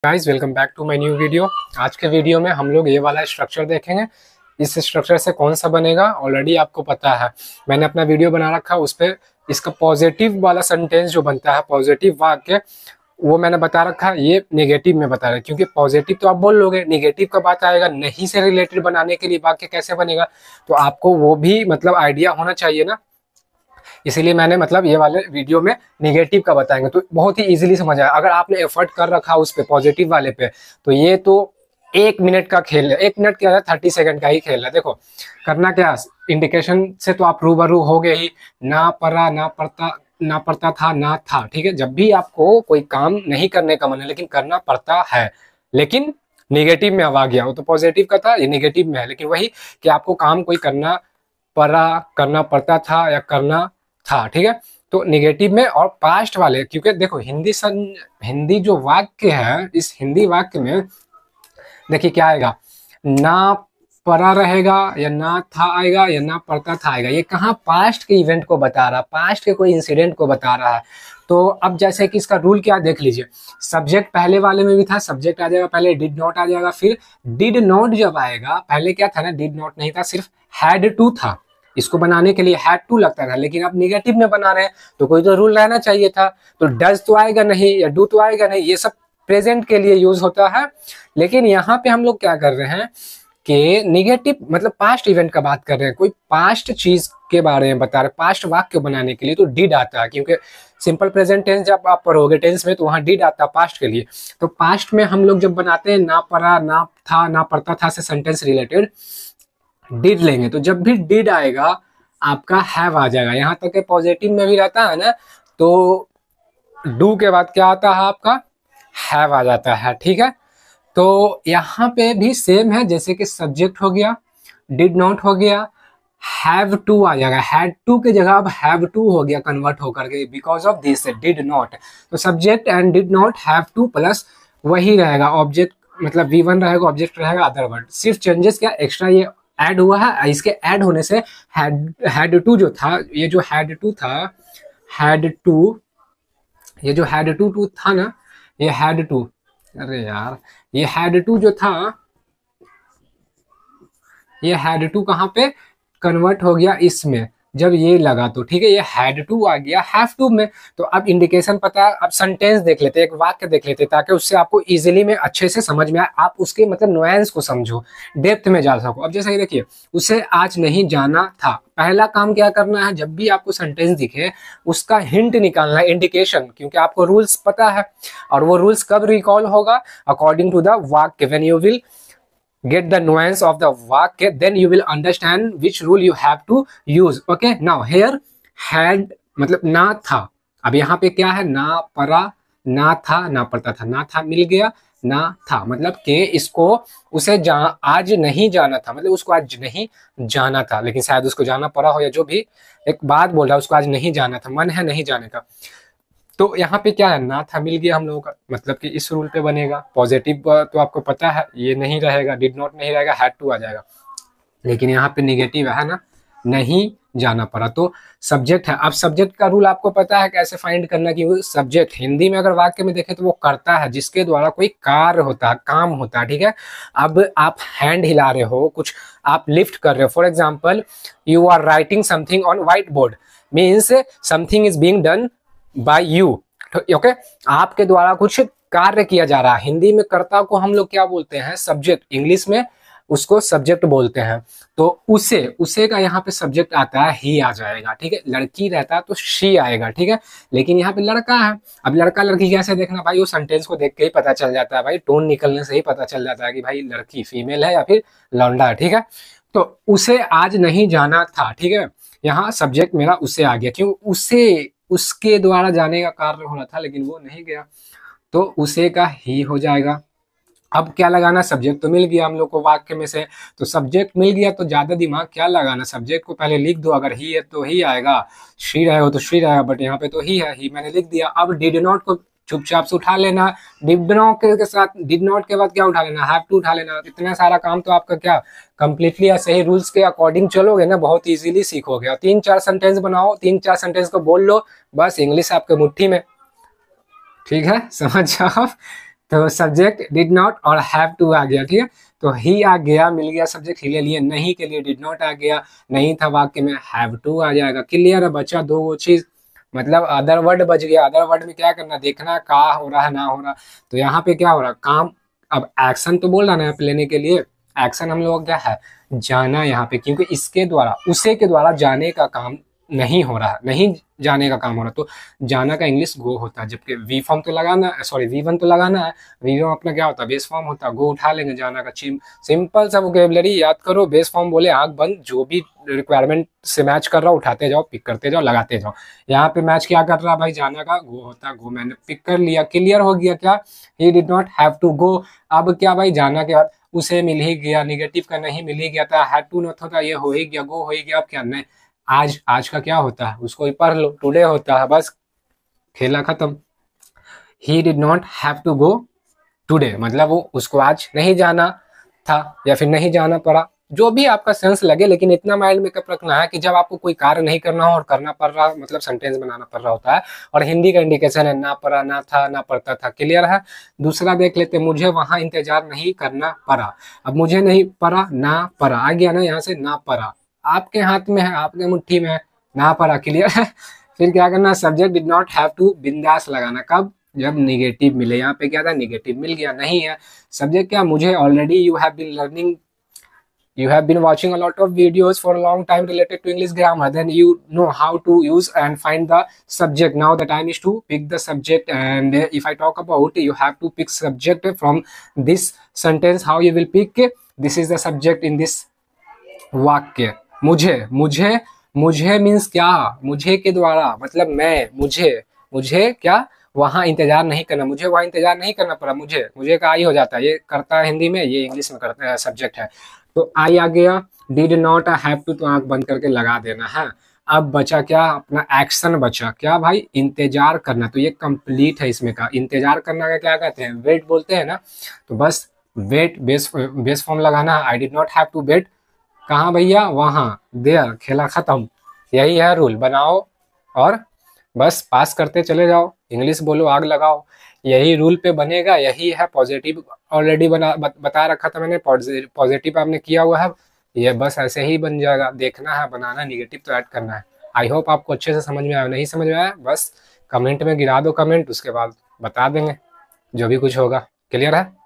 Guys welcome back to my new video. आज के video में हम लोग ये वाला स्ट्रक्चर देखेंगे। इस स्ट्रक्चर से कौन सा बनेगा ऑलरेडी आपको पता है। मैंने अपना वीडियो बना रखा, उस पर इसका पॉजिटिव वाला सेंटेंस जो बनता है, पॉजिटिव वाक्य, वो मैंने बता रखा है। ये नेगेटिव में बता रहा है, क्योंकि पॉजिटिव तो आप बोल लोगे, नेगेटिव का बात आएगा, नहीं से रिलेटेड बनाने के लिए वाक्य कैसे बनेगा, तो आपको वो भी मतलब आइडिया होना चाहिए ना। इसीलिए मैंने मतलब ये वाले वीडियो में नेगेटिव का बताएंगे तो बहुत ही इजीली समझ आए। अगर आपने एफर्ट कर रखा उस पे पॉजिटिव वाले पे, तो ये तो 1 मिनट का खेल है। 1 मिनट क्या है, 30 सेकंड का ही खेल है। देखो करना क्या, इंडिकेशन से तो आप रूबरू हो गए ही, ना पड़ा ना पड़ता, ना पड़ता था ना था। ठीक है, जब भी आपको कोई काम नहीं करने का मन है लेकिन करना पड़ता है, लेकिन निगेटिव में अब आ गया, वो तो पॉजिटिव का था, ये निगेटिव में है। लेकिन वही कि आपको काम कोई करना पड़ा, करना पड़ता था या करना था। ठीक है, तो निगेटिव में। और पास्ट वाले, क्योंकि देखो हिंदी जो वाक्य है, इस हिंदी वाक्य में देखिए क्या आएगा, ना पड़ा रहेगा या ना था आएगा या ना पड़ता था आएगा। ये कहाँ पास्ट के इवेंट को बता रहा, पास्ट के कोई इंसिडेंट को बता रहा है। तो अब जैसे कि इसका रूल क्या देख लीजिए, सब्जेक्ट पहले वाले में भी था, सब्जेक्ट आ जाएगा पहले, डिड नॉट आ जाएगा, फिर डिड नॉट जब आएगा, पहले क्या था ना, डिड नॉट नहीं था, सिर्फ हैड टू था। इसको बनाने के लिए हैड टू लगता था, लेकिन अब निगेटिव में बना रहे हैं तो कोई तो रूल रहना चाहिए था। तो डज तो आएगा नहीं या डू तो आएगा नहीं, ये सब प्रेजेंट के लिए यूज होता है। लेकिन यहाँ पे हम लोग क्या कर रहे हैं कि निगेटिव मतलब पास्ट इवेंट का बात कर रहे हैं, कोई पास्ट चीज के बारे में बता रहे, पास्ट वाक्य बनाने के लिए तो डिड आता है, क्योंकि सिंपल प्रेजेंट टेंस जब आप पढ़ोगे टेंस में तो वहां डिड आता है पास्ट के लिए। तो पास्ट में हम लोग जब बनाते हैं ना पड़ा ना था ना पड़ता था से सेंटेंस रिलेटेड डिड लेंगे, तो जब भी डिड आएगा आपका हैव आ जाएगा। यहाँ तक के पॉजिटिव में भी रहता है ना, तो डू के बाद क्या आता है आपका, हैव आ जाता है। ठीक है, तो यहाँ पे भी सेम है, जैसे कि सब्जेक्ट हो गया, डिड नॉट हो गया, हैव टू आ जाएगा, हैड टू के जगह अब हैव टू हो गया कन्वर्ट होकर के, because of this did not. तो subject and did not, have to plus वही रहेगा ऑब्जेक्ट, मतलब V1 रहेगा, ऑब्जेक्ट रहेगा अदर वर्ड। सिर्फ चेंजेस क्या एक्स्ट्रा ये ऐड हुआ है, इसके ऐड होने से हैड टू जो था, ये जो हैड टू था, हैड टू, ये जो हैड टू था ना, ये हैड टू, अरे यार ये हैड टू जो था, ये हैड टू कहाँ पे कन्वर्ट हो गया इसमें, जब ये लगा तो ठीक है, ये हैड टू आ गया हैव टू में। तो अब इंडिकेशन पता है, अब सेंटेंस देख लेते हैं, एक वाक्य देख लेते हैं, ताकि उससे आपको इजीली में अच्छे से समझ में आए, आप उसके मतलब नुएंस को समझो, डेप्थ में जा सको। अब जैसे कि देखिए, उसे आज नहीं जाना था, पहला काम क्या करना है, जब भी आपको सेंटेंस दिखे उसका हिंट निकालना है, इंडिकेशन, क्योंकि आपको रूल्स पता है। और वो रूल्स कब रिकॉल होगा, अकॉर्डिंग टू द वाक्य, when you will get the nuance of the vakya, then you will understand which rule you have to use. Okay, now here had मतलब ना था, अब यहाँ पे क्या है, ना पड़ा ना था ना पड़ता था, ना था मिल गया, ना था मतलब कि इसको उसे आज नहीं जाना था, मतलब उसको आज नहीं जाना था, लेकिन शायद उसको जाना पड़ा हो या जो भी एक बात बोल रहा है, उसको आज नहीं जाना था, मन है नहीं जाने का। तो यहाँ पे क्या है, ना था मिल गया हम लोगों का, मतलब कि इस रूल पे बनेगा। पॉजिटिव तो आपको पता है ये नहीं रहेगा, डिड नॉट नहीं रहेगा, हैड टू आ जाएगा। लेकिन यहाँ पे निगेटिव है ना, नहीं जाना पड़ा, तो सब्जेक्ट है। अब सब्जेक्ट का रूल आपको पता है कैसे फाइंड करना, कि वो सब्जेक्ट हिंदी में अगर वाक्य में देखें तो वो करता है जिसके द्वारा कोई कार्य होता है, काम होता है। ठीक है, अब आप हैंड हिला रहे हो, कुछ आप लिफ्ट कर रहे हो, for example you are writing something on white board, means something is being done by you. Okay, आपके द्वारा कुछ कार्य किया जा रहा है। हिंदी में कर्ता को हम लोग क्या बोलते हैं, सब्जेक्ट, इंग्लिश में उसको सब्जेक्ट बोलते हैं। तो उसे का यहाँ पे सब्जेक्ट आता है, ही आ जाएगा। ठीक है, लड़की रहता है तो शी आएगा। ठीक है, लेकिन यहाँ पे लड़का है, अब लड़का लड़की कैसे देखना भाई, वो सेंटेंस को देख के ही पता चल जाता है भाई, टोन निकलने से ही पता चल जाता है कि भाई लड़की फीमेल है या फिर लौंडा है। ठीक है, तो उसे आज नहीं जाना था। ठीक है, यहाँ सब्जेक्ट मेरा उसे आ गया, क्यों, उसे उसके द्वारा जाने का कार्य होना था लेकिन वो नहीं गया, तो उसे का ही हो जाएगा। अब क्या लगाना, सब्जेक्ट तो मिल गया हम लोग को वाक्य में से, तो सब्जेक्ट मिल गया तो ज्यादा दिमाग क्या लगाना, सब्जेक्ट को पहले लिख दो, अगर ही है तो ही आएगा, शी रहेगा तो शी रहेगा, बट यहाँ पे तो ही है, ही मैंने लिख दिया। अब डिड नॉट को चुपचाप से उठा लेना, डिड नॉट के साथ, डिड नॉट के बाद क्या उठा लेना, हैव टू उठा लेना। इतना सारा काम तो आपका क्या कंप्लीटली सही रूल्स के अकॉर्डिंग चलोगे ना, बहुत इजीली सीखोगे। और 3-4 सेंटेंस बनाओ, 3-4 सेंटेंस को बोल लो, बस इंग्लिश आपके मुट्ठी में। ठीक है, समझ जाओ। तो सब्जेक्ट डिड नॉट और हैव टू आ गया, ठीक है। तो ही आ गया, मिल गया सब्जेक्ट, ही ले लिए। नहीं के लिए डिड नॉट आ गया, नहीं था वाक्य में, हैव टू आ जाएगा। क्लियर है, बचा दो वो चीज, मतलब अदर वर्ड बच गया। अदर वर्ड में क्या करना, देखना का हो रहा है ना हो रहा। तो यहाँ पे क्या हो रहा, काम। अब एक्शन तो बोल रहा ना लेने के लिए, एक्शन हम लोग क्या है, जाना यहाँ पे, क्योंकि इसके द्वारा, उसे के द्वारा जाने का काम नहीं हो रहा, नहीं जाने का काम हो रहा। तो जाना का इंग्लिश गो होता है, जबकि वी फॉर्म तो लगाना, सॉरी वी वन तो लगाना है, वी वन अपना क्या होता है, बेस फॉर्म होता है, गो उठा लेंगे जाना का। सिंपल सा वोकेबलरी याद करो, बेस फॉर्म बोले आंख बंद, जो भी रिक्वायरमेंट से मैच कर रहा हो उठाते जाओ, पिक करते जाओ, लगाते जाओ। यहाँ पे मैच क्या कर रहा भाई, जाना का गो होता है, गो मैंने पिक कर लिया, क्लियर हो गया क्या, he did not have to go. अब क्या भाई, जाना के बाद उसे मिल ही गया, निगेटिव का नहीं, मिल ही गया था, हैड टू नॉट होता, ये हो ही गया, गो हो ही गया। अब क्या नहीं, आज, आज का क्या होता है, उसको ही पढ़ लो, टुडे होता है, बस खेला खत्म। He did not have to go today, मतलब वो उसको आज नहीं जाना था या फिर नहीं जाना पड़ा, जो भी आपका सेंस लगे। लेकिन इतना माइंड मेकअप रखना है कि जब आपको कोई कार्य नहीं करना हो और करना पड़ रहा, मतलब सेंटेंस बनाना पड़ रहा होता है, और हिंदी का इंडिकेशन है ना पड़ा, ना था, ना पड़ता था। क्लियर है। दूसरा देख लेते, मुझे वहां इंतजार नहीं करना पड़ा। अब मुझे नहीं पड़ा, ना पड़ा आ गया ना, यहाँ से ना पड़ा, आपके हाथ में है, आपके मुट्ठी में है, ना पड़ा। क्लियर है। फिर क्या करना, subject did not have to बिंदास लगाना, कब, जब निगेटिव मिले। यहाँ पे क्या था, निगेटिव मिल गया, नहीं है सब्जेक्ट क्या, मुझे already, you have been learning, you have been watching a lot of videos for a long time related to English grammar, then you know how to use and find the subject. Now the time is to pick the subject, and if I talk about, you have to pick subject from this sentence. How you will pick, this is the subject in this वाक्य। मुझे, मुझे, मुझे means क्या, मुझे के द्वारा, मतलब मैं, मुझे, मुझे क्या, वहां इंतजार नहीं करना, मुझे वहां इंतजार नहीं करना पड़ा। मुझे, मुझे का आई हो जाता है, ये करता है हिंदी में, ये इंग्लिश में करता है, सब्जेक्ट है। तो आई आ गया, डिड नॉट हैव टू, तो आंख बंद करके लगा देना है। अब बचा क्या, अपना एक्शन बचा क्या भाई, इंतजार करना। तो ये कंप्लीट है इसमें का, इंतजार करना का क्या कहते हैं, वेट बोलते हैं ना। तो बस वेट, बेस फॉर्म लगाना है, I did not have to wait, कहाँ भैया, वहां, देयर, खेला खत्म। यही है रूल, बनाओ और बस पास करते चले जाओ, इंग्लिश बोलो, आग लगाओ, यही रूल पे बनेगा। यही है पॉजिटिव, ऑलरेडी बता रखा था मैंने, पॉजिटिव आपने किया हुआ है, ये बस ऐसे ही बन जाएगा। देखना है, बनाना, निगेटिव तो ऐड करना है। आई होप आपको अच्छे से समझ में आया, नहीं समझ में आया बस कमेंट में गिरा दो कमेंट, उसके बाद बता देंगे जो भी कुछ होगा। क्लियर है।